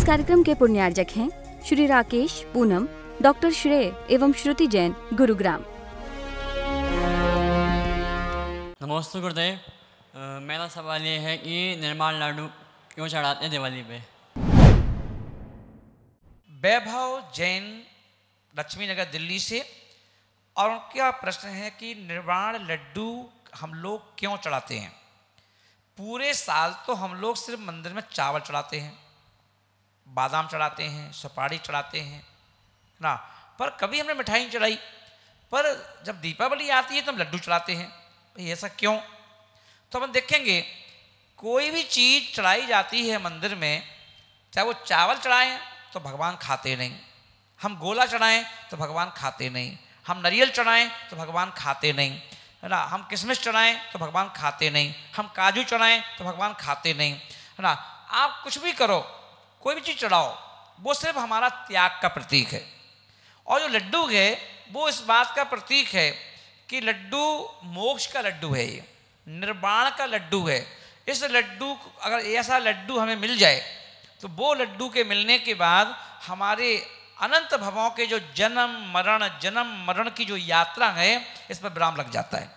इस कार्यक्रम के पुण्यार्जक हैं श्री राकेश, पूनम, डॉक्टर श्रेय एवं श्रुति जैन, गुरुग्राम। नमस्ते गुरुदेव। मेरा सवाल ये है कि निर्माण लाडू क्यों चढ़ाते हैं दिवाली पे? वैभव जैन, लक्ष्मी नगर, दिल्ली से। और उनका प्रश्न है कि निर्वाण लड्डू हम लोग क्यों चढ़ाते हैं? पूरे साल तो हम लोग सिर्फ मंदिर में चावल चढ़ाते हैं, बादाम चढ़ाते हैं, सुपारी चढ़ाते हैं ना, पर कभी हमने मिठाई नहीं चढ़ाई। पर जब दीपावली आती है तो हम लड्डू चढ़ाते हैं। भाई ऐसा क्यों? तो हम देखेंगे कोई भी चीज़ चढ़ाई जाती है मंदिर में, चाहे वो चावल चढ़ाएं तो भगवान खाते नहीं, हम गोला चढ़ाएं तो भगवान खाते नहीं, हम नारियल चढ़ाएं तो भगवान खाते नहीं, है ना, हम किशमिश चढ़ाएं तो भगवान खाते नहीं, हम काजू चढ़ाएं तो भगवान खाते नहीं, है ना। आप कुछ भी करो, कोई भी चीज़ चढ़ाओ, वो सिर्फ हमारा त्याग का प्रतीक है। और जो लड्डू है वो इस बात का प्रतीक है कि लड्डू मोक्ष का लड्डू है, ये निर्वाण का लड्डू है। इस लड्डू, अगर ऐसा लड्डू हमें मिल जाए तो वो लड्डू के मिलने के बाद हमारे अनंत भवों के जो जन्म मरण की जो यात्रा है, इस पर विराम लग जाता है।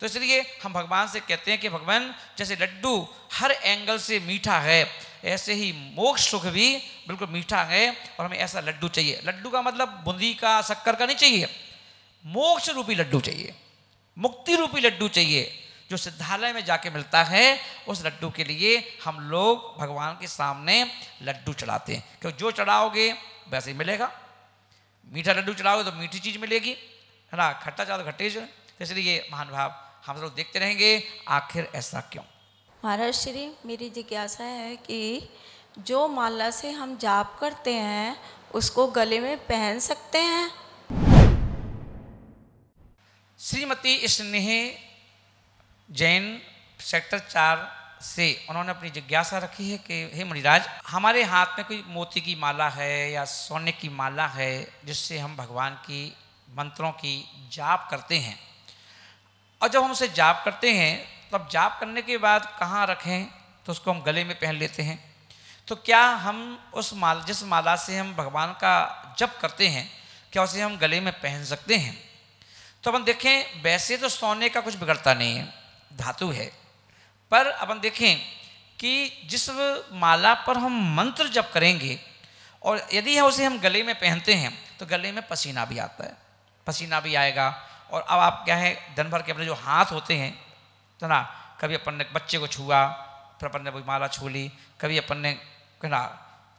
तो इसलिए हम भगवान से कहते हैं कि भगवान, जैसे लड्डू हर एंगल से मीठा है, ऐसे ही मोक्ष सुख भी बिल्कुल मीठा है और हमें ऐसा लड्डू चाहिए। लड्डू का मतलब बूंदी का, शक्कर का नहीं चाहिए, मोक्ष रूपी लड्डू चाहिए, मुक्ति रूपी लड्डू चाहिए, जो सिद्धालय में जाके मिलता है। उस लड्डू के लिए हम लोग भगवान के सामने लड्डू चढ़ाते हैं, क्योंकि जो चढ़ाओगे वैसे ही मिलेगा। मीठा लड्डू चढ़ाओगे तो मीठी चीज़ मिलेगी, है ना, खट्टा चढ़ाओ तो खट्टे। तो इसलिए महान भाव हम लोग देखते रहेंगे आखिर ऐसा क्यों। महाराज श्री, मेरी जिज्ञासा है कि जो माला से हम जाप करते हैं उसको गले में पहन सकते हैं? श्रीमती स्नेह जैन, सेक्टर 4 से, उन्होंने अपनी जिज्ञासा रखी है कि हे मुनिराज, हमारे हाथ में कोई मोती की माला है या सोने की माला है जिससे हम भगवान की मंत्रों की जाप करते हैं, और जब हम उसे जाप करते हैं तब जाप करने के बाद कहाँ रखें? तो उसको हम गले में पहन लेते हैं। तो क्या हम उस माला, जिस माला से हम भगवान का जप करते हैं, क्या उसे हम गले में पहन सकते हैं? तो अपन देखें, वैसे तो सोने का कुछ बिगड़ता नहीं है, धातु है, पर अपन देखें कि जिस माला पर हम मंत्र जप करेंगे और यदि उसे हम गले में पहनते हैं तो गले में पसीना भी आता है, पसीना भी आएगा। और अब आप क्या है, दिन भर के अपने जो हाथ होते हैं, तो ना, कभी अपन ने बच्चे को छुआ, फिर अपन ने माला छू ली, कभी अपन ने, ना,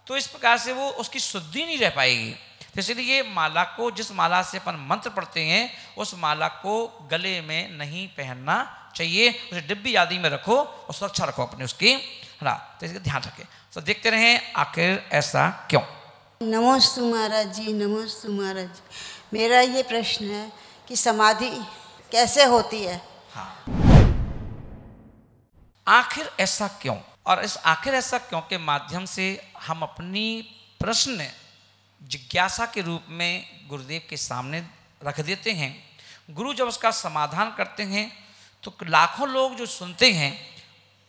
तो इस प्रकार से वो उसकी शुद्धि नहीं रह पाएगी। तो इसलिए माला को, जिस माला से अपन मंत्र पढ़ते हैं, उस माला को गले में नहीं पहनना चाहिए, उसे डिब्बी आदि में रखो और सुरक्षा रखो अपने उसकी, है ना। तो इसका ध्यान रखें। तो देखते रहें आखिर ऐसा क्यों। नमोस्तु महाराज जी, नमोस्तु महाराज जी। मेरा ये प्रश्न है कि समाधि कैसे होती है? हाँ, आखिर ऐसा क्यों, और इस आखिर ऐसा क्यों के माध्यम से हम अपनी प्रश्न जिज्ञासा के रूप में गुरुदेव के सामने रख देते हैं। गुरु जब उसका समाधान करते हैं तो लाखों लोग जो सुनते हैं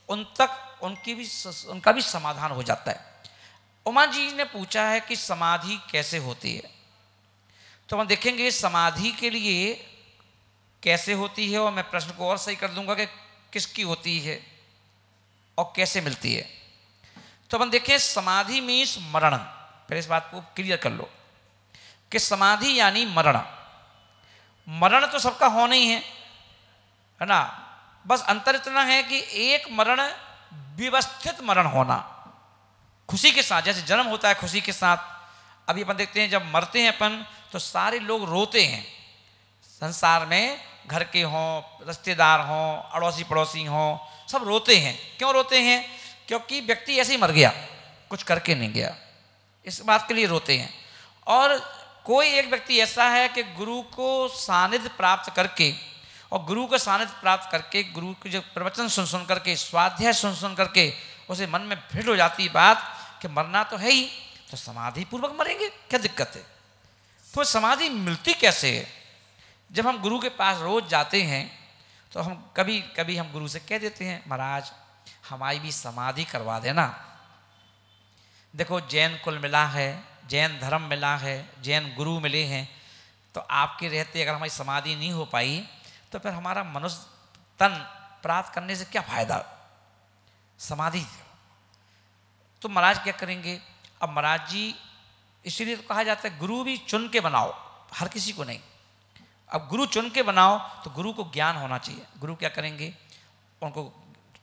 उन तक उनका भी समाधान हो जाता है। उमा जी ने पूछा है कि समाधि कैसे होती है, तो हम देखेंगे समाधि के लिए कैसे होती है, और मैं प्रश्न को और सही कर दूंगा कि किसकी होती है और कैसे मिलती है। तो हम देखें, समाधि मीन्स मरण। पहले इस बात को क्लियर कर लो कि समाधि यानी मरण। मरण तो सबका होना ही है ना, बस अंतर इतना है कि एक मरण व्यवस्थित मरण होना, खुशी के साथ, जैसे जन्म होता है खुशी के साथ। अभी अपन देखते हैं जब मरते हैं अपन तो सारे लोग रोते हैं, संसार में घर के हों, रिश्तेदार हों, अड़ोसी पड़ोसी हों, सब रोते हैं। क्यों रोते हैं? क्योंकि व्यक्ति ऐसे ही मर गया, कुछ करके नहीं गया, इस बात के लिए रोते हैं। और कोई एक व्यक्ति ऐसा है कि गुरु को सानिध्य प्राप्त करके, और गुरु का सानिध्य प्राप्त करके, गुरु के जो प्रवचन सुन करके, स्वाध्याय सुन करके उसे मन में फिट हो जाती बात कि मरना तो है ही, तो समाधि पूर्वक मरेंगे, क्या दिक्कत है? तो समाधि मिलती कैसे है? जब हम गुरु के पास रोज जाते हैं तो हम कभी कभी हम गुरु से कह देते हैं, महाराज हमारी भी समाधि करवा देना। देखो जैन कुल मिला है, जैन धर्म मिला है, जैन गुरु मिले हैं, तो आपके रहते अगर हमारी समाधि नहीं हो पाई तो फिर हमारा मनुष्य तन प्राप्त करने से क्या फायदा। समाधि तो महाराज क्या करेंगे। अब महाराज जी इसीलिए तो कहा जाता है गुरु भी चुन के बनाओ, हर किसी को नहीं। अब गुरु चुन के बनाओ तो गुरु को ज्ञान होना चाहिए। गुरु क्या करेंगे, उनको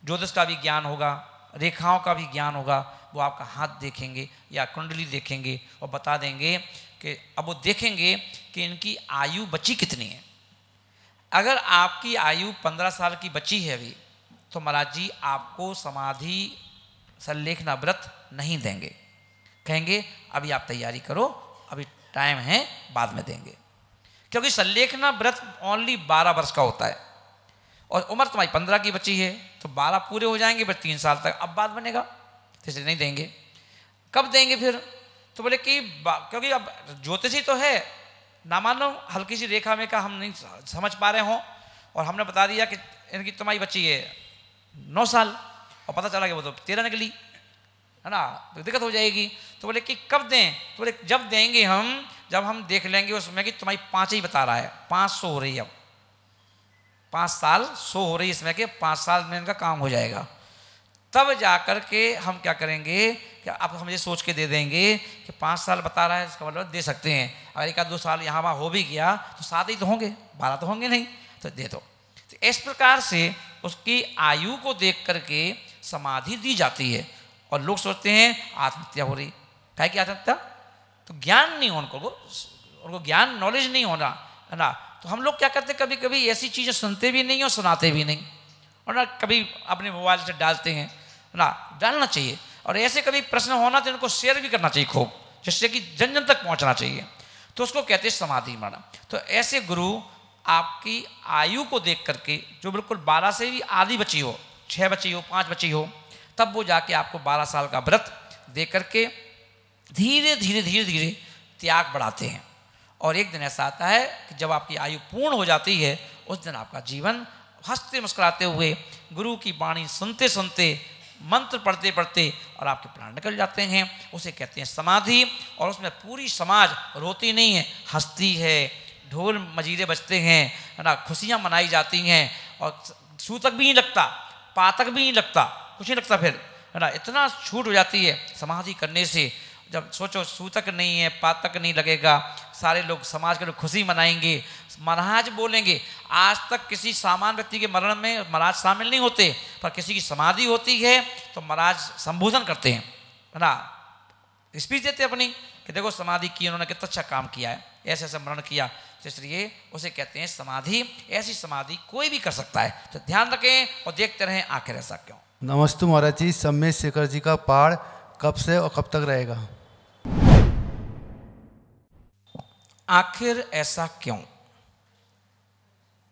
ज्योतिष का भी ज्ञान होगा, रेखाओं का भी ज्ञान होगा। वो आपका हाथ देखेंगे या कुंडली देखेंगे और बता देंगे कि अब वो देखेंगे कि इनकी आयु बची कितनी है। अगर आपकी आयु 15 साल की बची है अभी, तो महाराज जी आपको समाधि संलेखना व्रत नहीं देंगे, कहेंगे अभी आप तैयारी करो, अभी टाइम है, बाद में देंगे। क्योंकि संलेखना व्रत ओनली 12 वर्ष का होता है और उम्र तुम्हारी 15 की बची है, तो 12 पूरे हो जाएंगे फिर 3 साल तक अब बाद बनेगा, तो इसलिए नहीं देंगे। कब देंगे फिर, तो बोले कि क्योंकि अब ज्योतिषी तो है ना, मानो हल्की सी रेखा में का हम नहीं समझ पा रहे हों और हमने बता दिया कि इनकी तुम्हारी बच्ची है 9 साल और पता चला कि वो तो 13 निकली, है ना, तो दिक्कत हो जाएगी। तो बोले कि कब दें, तो बोले जब देंगे हम, जब हम देख लेंगे उसमें कि तुम्हारी 5 ही बता रहा है, 5 शो हो रही है, अब 5 साल शो हो रही है इसमें कि 5 साल में इनका काम हो जाएगा। तब जाकर के हम क्या करेंगे कि आप हम ये सोच के दे देंगे कि 5 साल बता रहा है, इसका मतलब दे सकते हैं। अगर 1-2 साल यहाँ वहाँ हो भी गया तो 7 ही तो होंगे, 12 तो होंगे नहीं, तो दे दो। तो इस प्रकार से उसकी आयु को देख करके समाधि दी जाती है। और लोग सोचते हैं आत्महत्या हो रही, काहे की आत्महत्या, तो ज्ञान नहीं हो उनको ज्ञान नॉलेज नहीं होना, है ना। तो हम लोग क्या करते कभी कभी ऐसी चीज़ें सुनते भी नहीं और सुनाते भी नहीं, और ना कभी अपने मोबाइल से डालते हैं, ना डालना चाहिए। और ऐसे कभी प्रश्न होना तो इनको शेयर भी करना चाहिए खूब, जिससे कि जन जन तक पहुंचना चाहिए, तो उसको कहते हैं समाधि माना। तो ऐसे गुरु आपकी आयु को देख करके, जो बिल्कुल 12 से भी आधी बची हो, 6 बची हो, 5 बची हो, तब वो जाके आपको 12 साल का व्रत दे करके धीरे धीरे धीरे धीरे त्याग बढ़ाते हैं। और एक दिन ऐसा आता है कि जब आपकी आयु पूर्ण हो जाती है, उस दिन आपका जीवन हंसते मुस्कुराते हुए गुरु की वाणी सुनते सुनते, मंत्र पढ़ते पढ़ते और आपके प्राण निकल जाते हैं। उसे कहते हैं समाधि। और उसमें पूरी समाज रोती नहीं है, हंसती है, ढोल मजीरे बजते हैं, है ना, खुशियाँ मनाई जाती हैं, और सूतक भी नहीं लगता, पातक भी नहीं लगता, कुछ नहीं लगता फिर, है ना। इतना छूट हो जाती है समाधि करने से। जब सोचो सूतक नहीं है, पातक नहीं लगेगा, सारे लोग समाज के लोग खुशी मनाएंगे, महाराज बोलेंगे। आज तक किसी सामान्य व्यक्ति के मरण में महाराज शामिल नहीं होते, पर किसी की समाधि होती है तो महाराज संबोधन करते हैं, है ना, स्पीच देते अपनी कि देखो समाधि की उन्होंने कितना अच्छा काम किया है, ऐसे ऐसे मरण किया। तो इसलिए उसे कहते हैं समाधि। ऐसी समाधि कोई भी कर सकता है, तो ध्यान रखें और देखते रहें आखिर ऐसा क्यों। नमस्ते महाराज जी, सम्मेद शेखर जी का पाठ कब से और कब तक रहेगा? आखिर ऐसा क्यों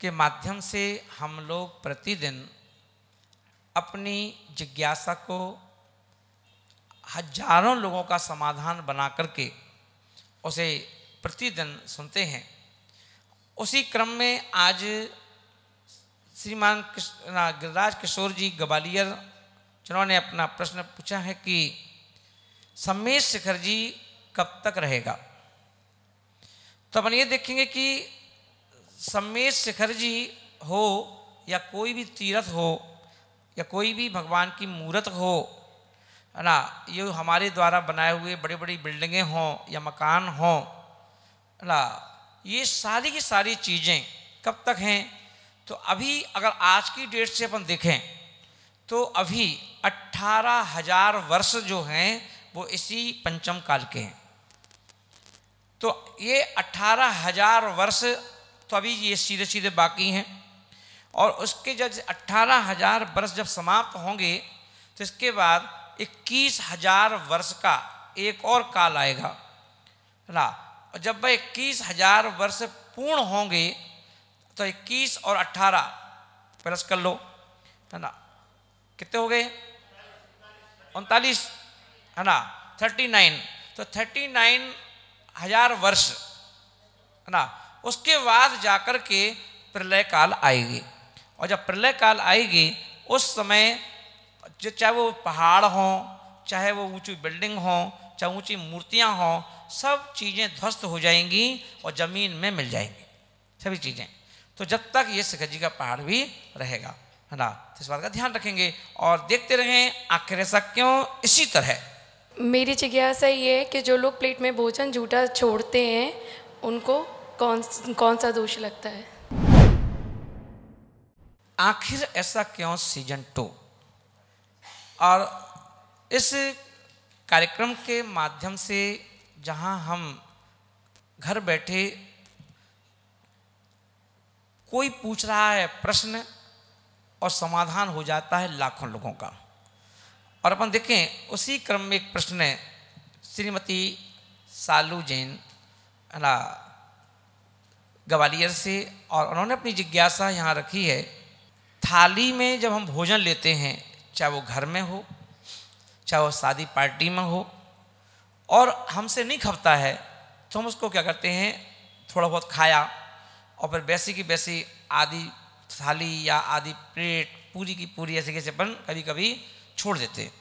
के माध्यम से हम लोग प्रतिदिन अपनी जिज्ञासा को हजारों लोगों का समाधान बना करके उसे प्रतिदिन सुनते हैं। उसी क्रम में आज श्रीमान गिरिराज किशोर जी ग्वालियर, जिन्होंने अपना प्रश्न पूछा है कि सम्मेद शेखर जी कब तक रहेगा, तो अपन ये देखेंगे कि सम्मेद शेखर जी हो या कोई भी तीर्थ हो या कोई भी भगवान की मूर्त हो, है ना, ये हमारे द्वारा बनाए हुए बड़ी बड़ी बिल्डिंगें हों या मकान हों, है ना, ये सारी की सारी चीज़ें कब तक हैं। तो अभी अगर आज की डेट से अपन देखें तो अभी 18,000 वर्ष जो हैं वो इसी पंचम काल के हैं। तो ये 18,000 वर्ष तो अभी ये सीधे सीधे बाकी हैं, और उसके जब 18,000 वर्ष जब समाप्त होंगे तो इसके बाद 21,000 वर्ष का एक और काल आएगा, है ना। और जब वह 21,000 वर्ष पूर्ण होंगे तो 21 और 18 प्लस कर लो, है ना, कितने हो गए, 39, है ना, 39। तो 39,000 वर्ष, है ना, उसके बाद जाकर के प्रलय काल आएगी। और जब प्रलय काल आएगी उस समय चाहे वो पहाड़ हों, चाहे वो ऊंची बिल्डिंग हो, चाहे ऊंची मूर्तियां हो, सब चीज़ें ध्वस्त हो जाएंगी और ज़मीन में मिल जाएंगी सभी चीज़ें। तो जब तक ये शिखर जी का पहाड़ भी रहेगा, है ना, तो इस बात का ध्यान रखेंगे और देखते रहें आखिर ऐसा क्यों। इसी तरह मेरी जिज्ञासा ये है कि जो लोग प्लेट में भोजन झूठा छोड़ते हैं उनको कौन सा दोष लगता है? आखिर ऐसा क्यों सीजन 2। और इस कार्यक्रम के माध्यम से जहां हम घर बैठे कोई पूछ रहा है प्रश्न और समाधान हो जाता है लाखों लोगों का। और अपन देखें उसी क्रम में एक प्रश्न है श्रीमती सालू जैन, है ना, ग्वालियर से, और उन्होंने अपनी जिज्ञासा यहाँ रखी है। थाली में जब हम भोजन लेते हैं, चाहे वो घर में हो चाहे वो शादी पार्टी में हो, और हमसे नहीं खपता है तो हम उसको क्या करते हैं, थोड़ा बहुत खाया और फिर वैसी की वैसी आधी थाली या आधी प्लेट पूरी की पूरी ऐसे कैसे अपन कभी कभी छोड़ देते हैं।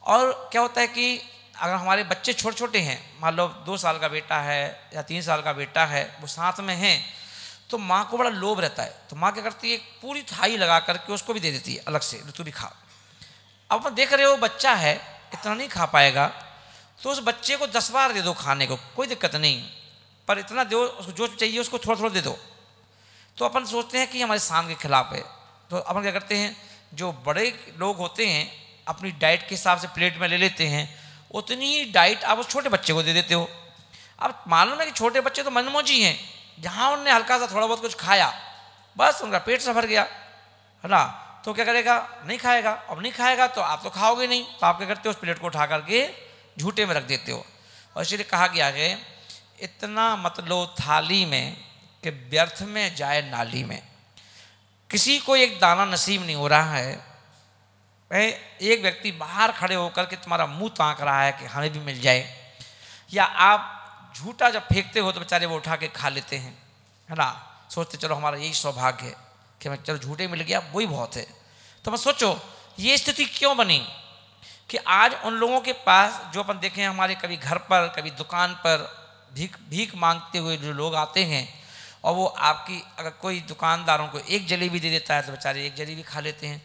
और क्या होता है कि अगर हमारे बच्चे छोटे छोटे हैं, मान लो 2 साल का बेटा है या 3 साल का बेटा है, वो साथ में हैं, तो माँ को बड़ा लोभ रहता है, तो माँ क्या करती है, पूरी थाली लगा करके उसको भी दे देती है अलग से, तू भी खा। अब आप देख रहे हो बच्चा है, इतना नहीं खा पाएगा, तो उस बच्चे को 10 बार दे दो खाने को, कोई दिक्कत नहीं, पर इतना दो, उसको जो चाहिए उसको थोड़ा थोड़ा दे दो। तो अपन सोचते हैं कि हमारे शान के खिलाफ है, तो अपन क्या करते हैं, जो बड़े लोग होते हैं अपनी डाइट के हिसाब से प्लेट में ले लेते हैं, उतनी ही डाइट आप उस छोटे बच्चे को दे देते हो। अब मालूम है कि छोटे बच्चे तो मनमौजी हैं, जहाँ उनने हल्का सा थोड़ा बहुत कुछ खाया बस उनका पेट से भर गया, है ना, तो क्या करेगा, नहीं खाएगा। अब नहीं खाएगा तो आप तो खाओगे नहीं, तो आप क्या करते हो, उस प्लेट को उठा करके झूठे में रख देते हो। और इसलिए कहा गया है इतना मत लो थाली में कि व्यर्थ में जाए नाली में। किसी को एक दाना नसीब नहीं हो रहा है, एक व्यक्ति बाहर खड़े होकर के तुम्हारा मुंह ताक रहा है कि हमें भी मिल जाए, या आप झूठा जब फेंकते हो तो बेचारे वो उठा के खा लेते हैं, है ना, सोचते चलो हमारा यही सौभाग्य है कि हमें चलो झूठे मिल गया, वही बहुत है। तो मैं सोचो ये स्थिति क्यों बनी कि आज उन लोगों के पास, जो अपन देखें हमारे कभी घर पर कभी दुकान पर भीख मांगते हुए जो लोग आते हैं, और वो आपकी अगर कोई दुकानदारों को एक जलेबी दे देता है तो बेचारे एक जलेबी खा लेते हैं।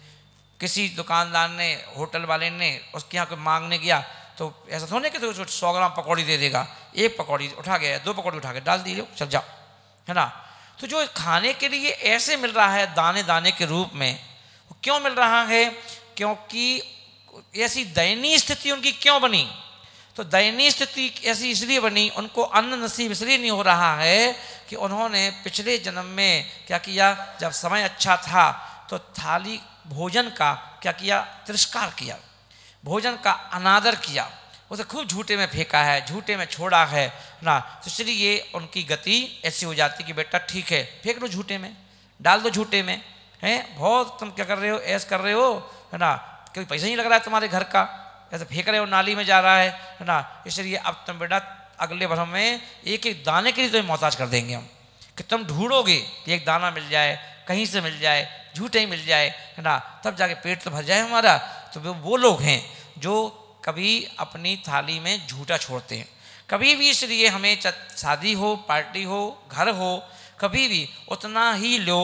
किसी दुकानदार ने, होटल वाले ने उसके यहाँ कोई मांगने गया तो ऐसा थोड़ा कि तो 100 ग्राम पकौड़ी दे देगा, एक पकौड़ी उठा गया, 2 पकौड़ी उठा के डाल दीजिए, चल जाओ, है ना। तो जो खाने के लिए ऐसे मिल रहा है दाने दाने के रूप में, वो क्यों मिल रहा है, क्योंकि ऐसी दयनीय स्थिति उनकी क्यों बनी, तो दयनीय स्थिति ऐसी इसलिए बनी, उनको अन्न नसीब इसलिए नहीं हो रहा है कि उन्होंने पिछले जन्म में क्या किया, जब समय अच्छा था तो थाली भोजन का क्या किया, तिरस्कार किया, भोजन का अनादर किया, उसे खूब झूठे में फेंका है, झूठे में छोड़ा है ना। तो इसलिए उनकी गति ऐसी हो जाती कि बेटा ठीक है फेंक लो झूठे में, डाल दो झूठे में, हैं बहुत तुम क्या कर रहे हो, ऐस कर रहे हो, है ना, कोई पैसा नहीं लग रहा है तुम्हारे घर का, ऐसे फेंक रहे हो, नाली में जा रहा है ना। इसलिए अब तुम बेटा अगले भर में एक एक दाने के लिए तुम्हें मोहताज कर देंगे हम, कि तुम ढूंढोगे कि एक दाना मिल जाए, कहीं से मिल जाए, झूठे ही मिल जाए, है ना, तब जाके पेट तो भर जाए हमारा। तो वो लोग हैं जो कभी अपनी थाली में झूठा छोड़ते हैं। कभी भी इसलिए हमें शादी हो, पार्टी हो, घर हो, कभी भी उतना ही लो।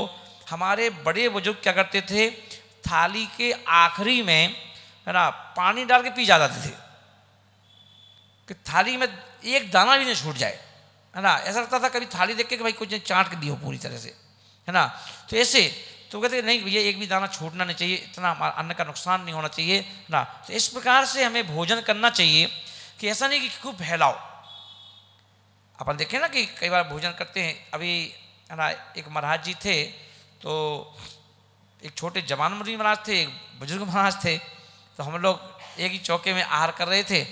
हमारे बड़े बुजुर्ग क्या करते थे, थाली के आखिरी में, है ना, पानी डाल के पी जाते थे कि थाली में एक दाना भी नहीं छूट जाए, है ना। ऐसा लगता था कभी थाली देख के कि भाई कुछ चाट के दी हो पूरी तरह से, है ना। तो ऐसे तो कहते नहीं भैया एक भी दाना छूटना नहीं चाहिए, इतना अन्न का नुकसान नहीं होना चाहिए ना। तो इस प्रकार से हमें भोजन करना चाहिए कि ऐसा नहीं कि खूब फैलाओ। अपन देखें ना कि कई बार भोजन करते हैं, अभी है ना एक महाराज जी थे, तो एक छोटे जवान मुनि महाराज थे, एक बुजुर्ग महाराज थे, तो हम लोग एक ही चौके में आहार कर रहे थे।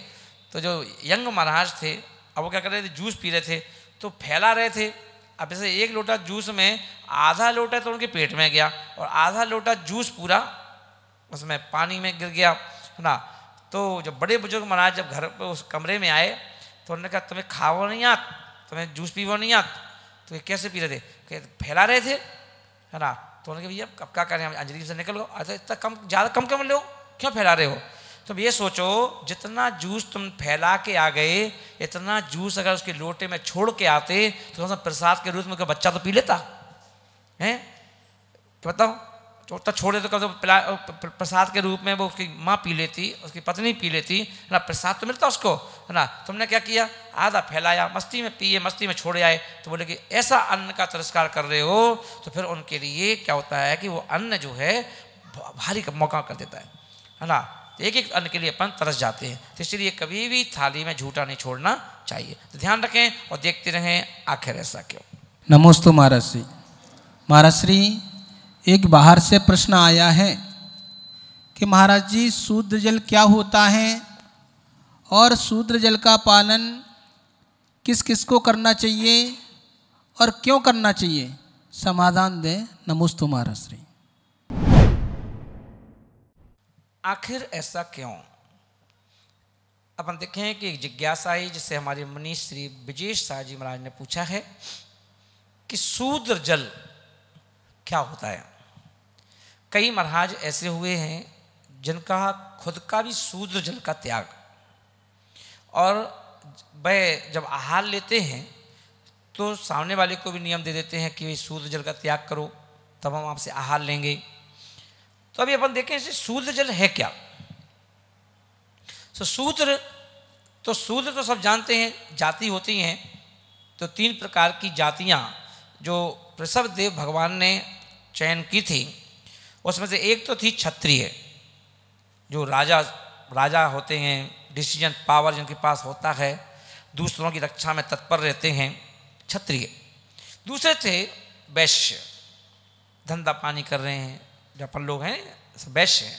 तो जो यंग महाराज थे अब वो क्या कर रहे थे, जूस पी रहे थे, तो फैला रहे थे। अब जैसे एक लोटा जूस में आधा लोटा तो उनके पेट में गया और आधा लोटा जूस पूरा उसमें पानी में गिर गया, है ना। तो जब बड़े बुजुर्ग महाराज जब घर पे उस कमरे में आए तो उन्होंने कहा तुम्हें खाओ नहीं आत, तुम्हें जूस पीवो नहीं आत, तो ये कैसे पी रहे थे, फैला रहे थे, है ना। तो उन्होंने कहा भैया अब क्या करें, अंजलि से निकल गो, अच्छा इतना कम ज़्यादा कम लो, क्यों फैला रहे हो। तुम ये सोचो जितना जूस तुम फैला के आ गए, इतना जूस अगर उसके लोटे में छोड़ के आते तो प्रसाद के रूप में कोई बच्चा तो पी लेता है? बताओ, तो छोड़े तो कब प्रसाद के रूप में वो उसकी माँ पी लेती, उसकी पत्नी पी लेती है ना, प्रसाद तो मिलता उसको, है ना। तुमने क्या किया, आधा फैलाया, मस्ती में पिए, मस्ती में छोड़े आए। तो बोले कि ऐसा अन्न का तिरस्कार कर रहे हो, तो फिर उनके लिए क्या होता है कि वो अन्न जो है भारी का मौका कर देता है ना। एक एक अन्न के लिए अपन तरस जाते हैं। तो इसलिए कभी भी थाली में झूठा नहीं छोड़ना चाहिए। तो ध्यान रखें और देखते रहें आखिर ऐसा क्यों। नमोस्तु महाराज श्री। महाराज श्री, एक बाहर से प्रश्न आया है कि महाराज जी शुद्ध जल क्या होता है और शुद्ध जल का पालन किस किस को करना चाहिए और क्यों करना चाहिए, समाधान दें। नमोस्तु महाराज श्री। आखिर ऐसा क्यों, अपन देखें कि एक जिज्ञासा है जिससे हमारे मुनि श्री विजेश शाह जी महाराज ने पूछा है कि शुद्ध जल क्या होता है। कई महाराज ऐसे हुए हैं जिनका खुद का भी शुद्ध जल का त्याग, और वह जब आहार लेते हैं तो सामने वाले को भी नियम दे देते हैं कि शुद्ध जल का त्याग करो, तब हम आपसे आहार लेंगे। तो अभी अपन देखें इसे शुद्ध जल है क्या। तो शुद्ध तो सब जानते हैं, जाति होती हैं। तो 3 प्रकार की जातियां जो ऋषभदेव भगवान ने चयन की थी, उसमें से एक तो थी क्षत्रिय, जो राजा होते हैं, डिसीजन पावर जिनके पास होता है, दूसरों की रक्षा में तत्पर रहते हैं, क्षत्रिय। दूसरे थे वैश्य, धंधा पानी कर रहे हैं, जो अपन लोग हैं वैश्य हैं।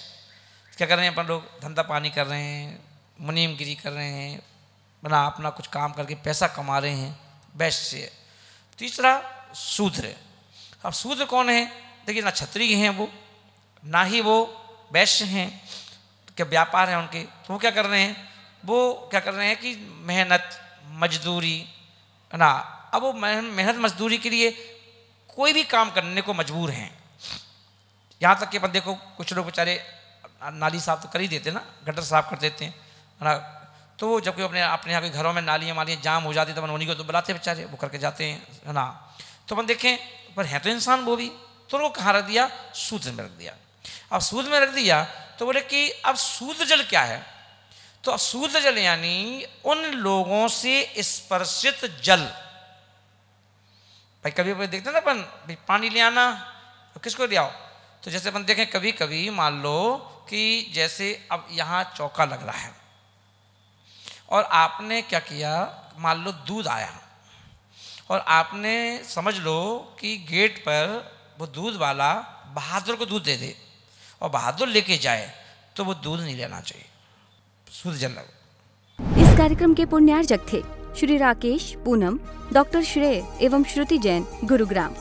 क्या कर रहे हैं अपन लोग, धंधा पानी कर रहे हैं, मुनीमगिरी कर रहे हैं, बना अपना कुछ काम करके पैसा कमा रहे हैं, वैश्य। तीसरा शूद्र। अब शूद्र कौन है, देखिए ना क्षत्रिय हैं वो, ना ही वो वैश्य हैं, क्या व्यापार है उनके। तो वो क्या कर रहे हैं, वो क्या कर रहे हैं कि मेहनत मजदूरी, है ना। अब वो मेहनत मजदूरी के लिए कोई भी काम करने को मजबूर हैं। यहाँ तक कि अपन देखो कुछ लोग बेचारे नाली साफ तो कर ही देते ना, गटर साफ कर देते हैं, है ना। तो वो जबकि अपने यहाँ के घरों में नालियाँ मालियाँ जाम हो जाती, तो अपन उन्हीं को तो बुलाते बेचारे, वो करके जाते हैं, है ना। तो अपन देखें पर है तो इंसान वो भी, तो उनको कहाँ रख दिया, शूद्र में रख दिया। अब शूद्र में रख दिया तो बोले कि अब शुद्ध जल क्या है। तो अब शुद्ध जल यानी उन लोगों से स्पर्शित जल। भाई कभी कभी देखते ना अपन, पानी ले आना तो किसको ले आओ। तो जैसे अपन देखें कभी कभी मान लो कि जैसे अब यहाँ चौका लग रहा है और आपने क्या किया, मान लो दूध आया और आपने समझ लो कि गेट पर वो दूध वाला बहादुर को दूध दे दे और बहादुर लेके जाए, तो वो दूध नहीं लेना चाहिए, शुद्ध जल लगो। इस कार्यक्रम के पुण्यार्जक थे श्री राकेश, पूनम, डॉक्टर श्रेय एवं श्रुति जैन, गुरुग्राम।